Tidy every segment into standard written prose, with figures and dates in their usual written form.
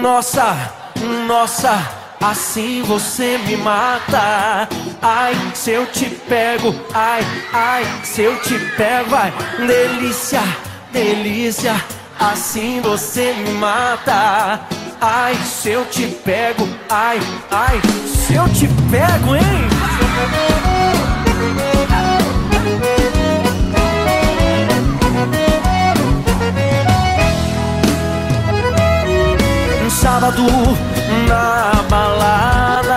Nossa, nossa, assim você me mata. Ai, se eu te pego, ai, ai, se eu te pego, vai. Delícia, delícia, assim você me mata. Ai, se eu te pego, ai, ai, se eu te pego, hein? Um sábado na balada,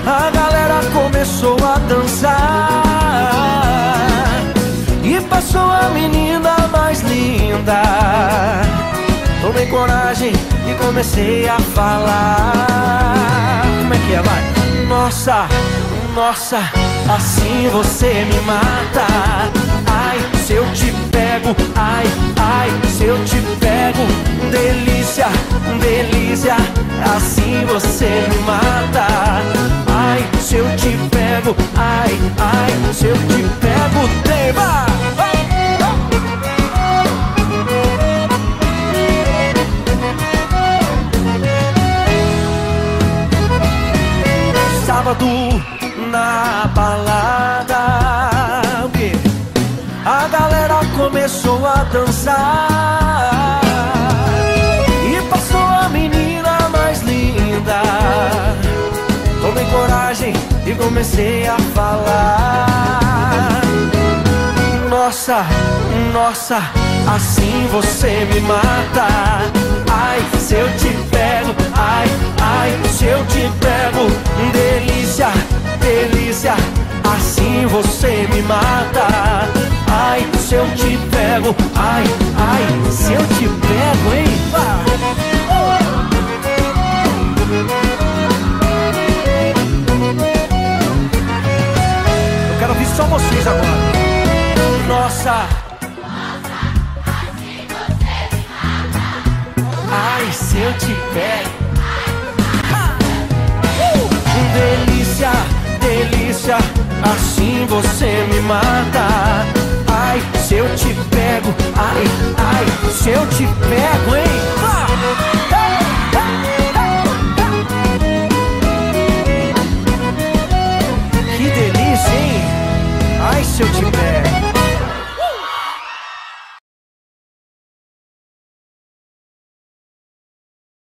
a galera começou a dançar e passou a menina mais linda. Tomei coragem e comecei a falar. Como é que é, vai? Nossa, nossa, assim você me mata. Ai, se eu te pego, ai, ai, se eu te pego. Delícia, delícia, assim você me mata. Ai, se eu te pego, ai, ai, se eu te pego, tema. Sábado na balada, a galera começou a dançar e passou a menina mais linda. Tomei coragem e comecei a falar. Nossa, nossa, assim você me mata. Ai, se eu te pego, ai, ai, se eu te pego. Delícia, delícia, assim você me mata. Ai, se eu te pego, ai, ai, se eu te pego, hein? Eu quero ouvir só vocês agora. Nossa, assim você me mata. ai, se eu te pego. Delícia, delícia, assim você me mata. Ai, se eu te pego, ai, ai, se eu te pego, hein?